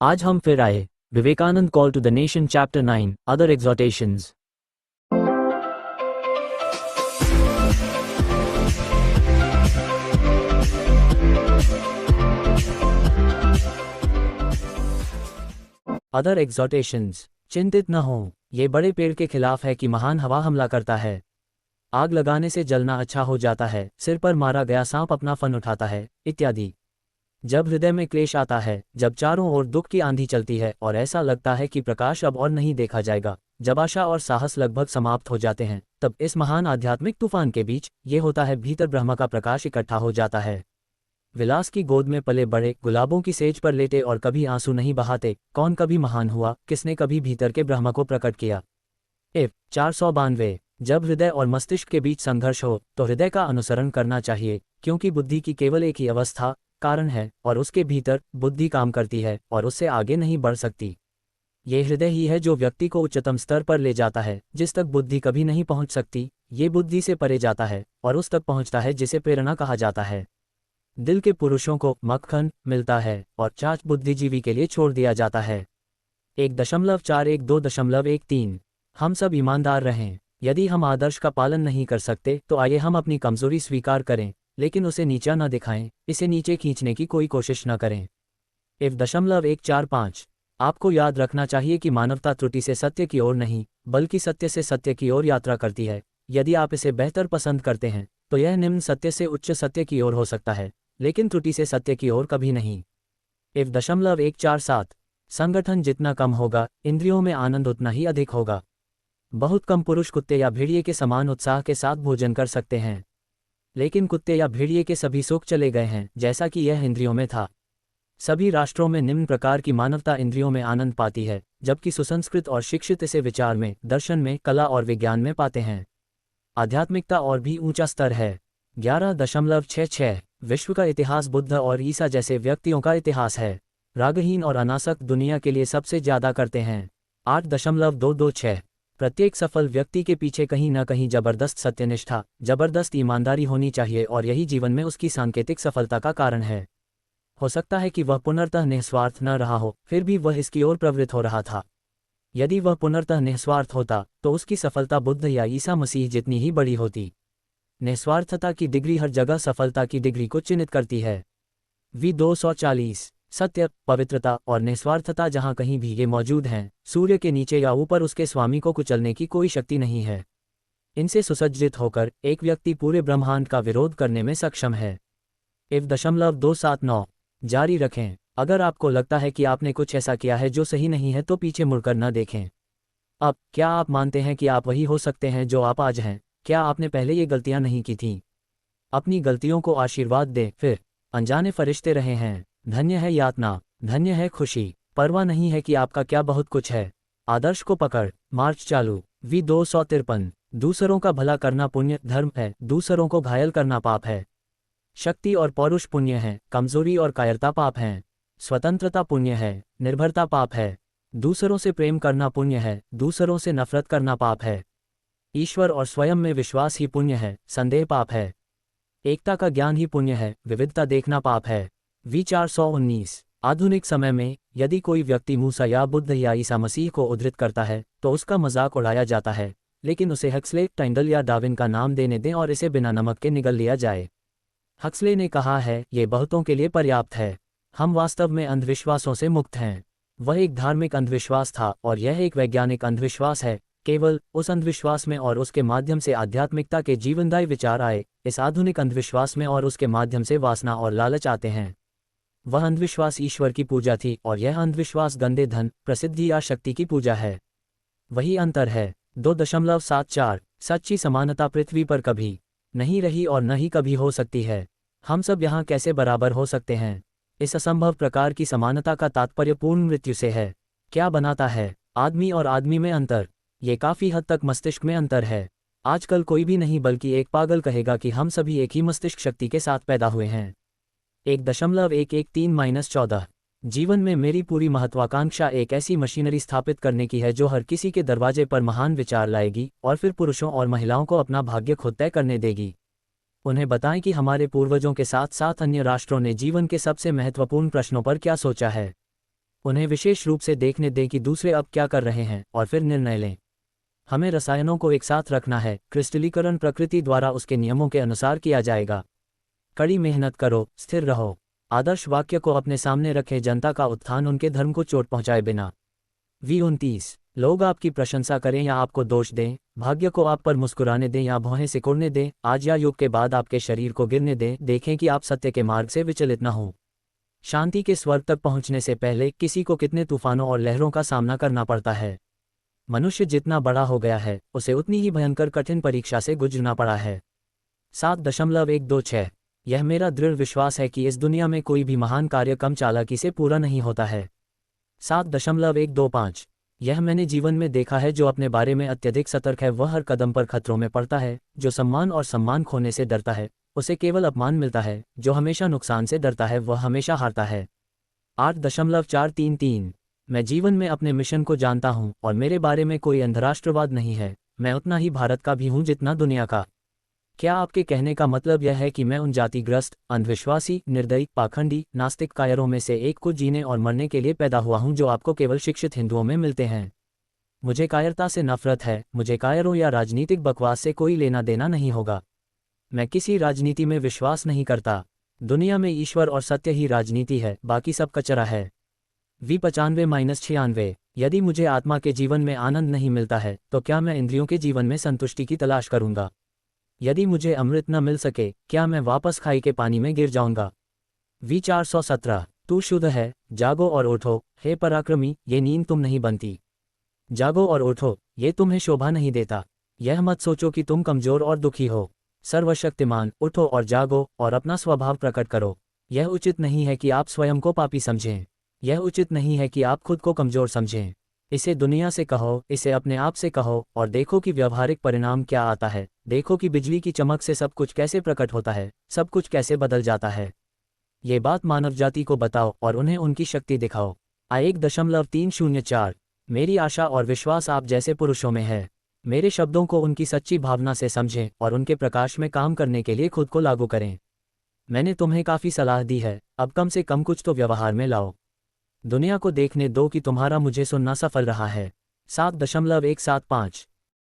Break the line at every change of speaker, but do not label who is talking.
आज हम फिर आए Vivekananda call to the nation chapter 9 other exhortations. Other exhortations. चिंतित न हो, ये बड़े पेड़ के खिलाफ है कि महान हवा हमला करता है। आग लगाने से जलना अच्छा हो जाता है, सिर पर मारा गया सांप अपना फन उठाता है, इत्यादि। जब हृदय में क्लेश आता है, जब चारों ओर दुख की आंधी चलती है और ऐसा लगता है कि प्रकाश अब और नहीं देखा जाएगा, जब आशा और साहस लगभग समाप्त हो जाते हैं, तब इस महान आध्यात्मिक तूफान के बीच ये होता है, भीतर ब्रह्म का प्रकाश इकट्ठा हो जाता है। विलास की गोद में पले बड़े, गुलाबों की सेज पर लेटे और कभी आंसू नहीं बहाते, कौन कभी महान हुआ, किसने कभी भीतर के ब्रह्म को प्रकट किया। इफ 492। जब हृदय और मस्तिष्क के बीच संघर्ष हो तो हृदय का अनुसरण करना चाहिए, क्योंकि बुद्धि की केवल एक ही अवस्था कारण है और उसके भीतर बुद्धि काम करती है और उससे आगे नहीं बढ़ सकती। ये हृदय ही है जो व्यक्ति को उच्चतम स्तर पर ले जाता है, जिस तक बुद्धि कभी नहीं पहुंच सकती। ये बुद्धि से परे जाता है और उस तक पहुंचता है जिसे प्रेरणा कहा जाता है। दिल के पुरुषों को मक्खन मिलता है और चाच बुद्धिजीवी के लिए छोड़ दिया जाता है। 1.412.13। हम सब ईमानदार रहें। यदि हम आदर्श का पालन नहीं कर सकते तो आइए हम अपनी कमजोरी स्वीकार करें, लेकिन उसे नीचा न दिखाएं, इसे नीचे खींचने की कोई कोशिश न करें। 1.145। आपको याद रखना चाहिए कि मानवता त्रुटि से सत्य की ओर नहीं, बल्कि सत्य से सत्य की ओर यात्रा करती है। यदि आप इसे बेहतर पसंद करते हैं तो यह निम्न सत्य से उच्च सत्य की ओर हो सकता है, लेकिन त्रुटि से सत्य की ओर कभी नहीं। 1.147। संगठन जितना कम होगा, इंद्रियों में आनंद उतना ही अधिक होगा। बहुत कम पुरुष कुत्ते या भेड़िए के समान उत्साह के साथ भोजन कर सकते हैं, लेकिन कुत्ते या भेड़िए के सभी सुख चले गए हैं, जैसा कि यह इंद्रियों में था। सभी राष्ट्रों में निम्न प्रकार की मानवता इंद्रियों में आनंद पाती है, जबकि सुसंस्कृत और शिक्षित इसे विचार में, दर्शन में, कला और विज्ञान में पाते हैं। आध्यात्मिकता और भी ऊंचा स्तर है। 11.66। विश्व का इतिहास बुद्ध और ईसा जैसे व्यक्तियों का इतिहास है। रागहीन और अनासक्त दुनिया के लिए सबसे ज्यादा करते हैं। 8.226। प्रत्येक सफल व्यक्ति के पीछे कहीं न कहीं जबरदस्त सत्यनिष्ठा, जबरदस्त ईमानदारी होनी चाहिए और यही जीवन में उसकी सांकेतिक सफलता का कारण है। हो सकता है कि वह पुनर्तः निस्वार्थ न रहा हो, फिर भी वह इसकी ओर प्रवृत्त हो रहा था। यदि वह पुनर्तः निस्वार्थ होता तो उसकी सफलता बुद्ध या ईसा मसीह जितनी ही बड़ी होती। निस्वार्थता की डिग्री हर जगह सफलता की डिग्री को चिन्हित करती है। V 240। सत्य, पवित्रता और निस्वार्थता जहां कहीं भी ये मौजूद हैं, सूर्य के नीचे या ऊपर उसके स्वामी को कुचलने की कोई शक्ति नहीं है। इनसे सुसज्जित होकर एक व्यक्ति पूरे ब्रह्मांड का विरोध करने में सक्षम है। 1.279। जारी रखें। अगर आपको लगता है कि आपने कुछ ऐसा किया है जो सही नहीं है तो पीछे मुड़कर न देखें। अब क्या आप मानते हैं कि आप वही हो सकते हैं जो आप आज हैं? क्या आपने पहले ये गलतियां नहीं की थीं? अपनी गलतियों को आशीर्वाद दें, फिर अनजाने फरिश्ते रहे हैं। धन्य है यातना, धन्य है खुशी, परवाह नहीं है कि आपका क्या बहुत कुछ है। आदर्श को पकड़, मार्च चालू। V 253। दूसरों का भला करना पुण्य धर्म है, दूसरों को घायल करना पाप है। शक्ति और पौरुष पुण्य है, कमजोरी और कायरता पाप हैं। स्वतंत्रता पुण्य है, निर्भरता पाप है। दूसरों से प्रेम करना पुण्य है, दूसरों से नफरत करना पाप है। ईश्वर और स्वयं में विश्वास ही पुण्य है, संदेह पाप है। एकता का ज्ञान ही पुण्य है, विविधता देखना पाप है। V 419। आधुनिक समय में यदि कोई व्यक्ति मूसा या बुद्ध या ईसा मसीह को उद्धृत करता है तो उसका मजाक उड़ाया जाता है, लेकिन उसे हक्सले, टाइंडल या डार्विन का नाम देने दें और इसे बिना नमक के निगल लिया जाए। हक्सले ने कहा है, ये बहुतों के लिए पर्याप्त है। हम वास्तव में अंधविश्वासों से मुक्त हैं। वह एक धार्मिक अंधविश्वास था और यह एक वैज्ञानिक अंधविश्वास है। केवल उस अंधविश्वास में और उसके माध्यम से आध्यात्मिकता के जीवनदायी विचार आए। इस आधुनिक अंधविश्वास में और उसके माध्यम से वासना और लालच आते हैं। वह अंधविश्वास ईश्वर की पूजा थी और यह अंधविश्वास गंदे धन, प्रसिद्धि या शक्ति की पूजा है। वही अंतर है। 2.74। सच्ची समानता पृथ्वी पर कभी नहीं रही और न ही कभी हो सकती है। हम सब यहाँ कैसे बराबर हो सकते हैं? इस असंभव प्रकार की समानता का तात्पर्य पूर्ण मृत्यु से है। क्या बनाता है आदमी और आदमी में अंतर? ये काफी हद तक मस्तिष्क में अंतर है। आजकल कोई भी नहीं बल्कि एक पागल कहेगा कि हम सभी एक ही मस्तिष्क शक्ति के साथ पैदा हुए हैं। 1.113-14। जीवन में मेरी पूरी महत्वाकांक्षा एक ऐसी मशीनरी स्थापित करने की है जो हर किसी के दरवाजे पर महान विचार लाएगी और फिर पुरुषों और महिलाओं को अपना भाग्य खुद तय करने देगी। उन्हें बताएं कि हमारे पूर्वजों के साथ साथ अन्य राष्ट्रों ने जीवन के सबसे महत्वपूर्ण प्रश्नों पर क्या सोचा है। उन्हें विशेष रूप से देखने दें कि दूसरे अब क्या कर रहे हैं और फिर निर्णय लें। हमें रसायनों को एक साथ रखना है, क्रिस्टलीकरण प्रकृति द्वारा उसके नियमों के अनुसार किया जाएगा। कड़ी मेहनत करो, स्थिर रहो। आदर्श वाक्य को अपने सामने रखें, जनता का उत्थान उनके धर्म को चोट पहुंचाए बिना। V29 लोग आपकी प्रशंसा करें या आपको दोष दें, भाग्य को आप पर मुस्कुराने दें या भौहें सिकोड़ने दें, आज या युग के बाद आपके शरीर को गिरने दें, देखें कि आप सत्य के मार्ग से विचलित न हों। शांति के स्वर्ग तक पहुंचने से पहले किसी को कितने तूफानों और लहरों का सामना करना पड़ता है। मनुष्य जितना बड़ा हो गया है, उसे उतनी ही भयंकर कठिन परीक्षा से गुजरना पड़ा है। 7.126 यह मेरा दृढ़ विश्वास है कि इस दुनिया में कोई भी महान कार्य कम चालाकी से पूरा नहीं होता है। 7.125 यह मैंने जीवन में देखा है, जो अपने बारे में अत्यधिक सतर्क है वह हर कदम पर खतरों में पड़ता है। जो सम्मान और सम्मान खोने से डरता है उसे केवल अपमान मिलता है। जो हमेशा नुकसान से डरता है वह हमेशा हारता है। 8.433 मैं जीवन में अपने मिशन को जानता हूं और मेरे बारे में कोई अंधराष्ट्रवाद नहीं है। मैं उतना ही भारत का भी हूं जितना दुनिया का। क्या आपके कहने का मतलब यह है कि मैं उन जातिग्रस्त, अंधविश्वासी, निर्दयी, पाखंडी, नास्तिक कायरों में से एक को जीने और मरने के लिए पैदा हुआ हूं जो आपको केवल शिक्षित हिंदुओं में मिलते हैं? मुझे कायरता से नफरत है। मुझे कायरों या राजनीतिक बकवास से कोई लेना देना नहीं होगा। मैं किसी राजनीति में विश्वास नहीं करता। दुनिया में ईश्वर और सत्य ही राजनीति है, बाकी सब कचरा है। V95-96 यदि मुझे आत्मा के जीवन में आनंद नहीं मिलता है तो क्या मैं इंद्रियों के जीवन में संतुष्टि की तलाश करूंगा? यदि मुझे अमृत न मिल सके क्या मैं वापस खाई के पानी में गिर जाऊंगा? V417 तू शुद्ध है, जागो और उठो, हे पराक्रमी, ये नींद तुम नहीं बनती। जागो और उठो, ये तुम्हें शोभा नहीं देता। यह मत सोचो कि तुम कमजोर और दुखी हो। सर्वशक्तिमान, उठो और जागो और अपना स्वभाव प्रकट करो। यह उचित नहीं है कि आप स्वयं को पापी समझें। यह उचित नहीं है कि आप खुद को कमजोर समझें। इसे दुनिया से कहो, इसे अपने आप से कहो और देखो कि व्यवहारिक परिणाम क्या आता है। देखो कि बिजली की चमक से सब कुछ कैसे प्रकट होता है, सब कुछ कैसे बदल जाता है। ये बात मानव जाति को बताओ और उन्हें उनकी शक्ति दिखाओ। 1.304 मेरी आशा और विश्वास आप जैसे पुरुषों में है। मेरे शब्दों को उनकी सच्ची भावना से समझें और उनके प्रकाश में काम करने के लिए खुद को लागू करें। मैंने तुम्हें काफ़ी सलाह दी है, अब कम से कम कुछ तो व्यवहार में लाओ। दुनिया को देखने दो कि तुम्हारा मुझे सुनना सफल रहा है। 7.175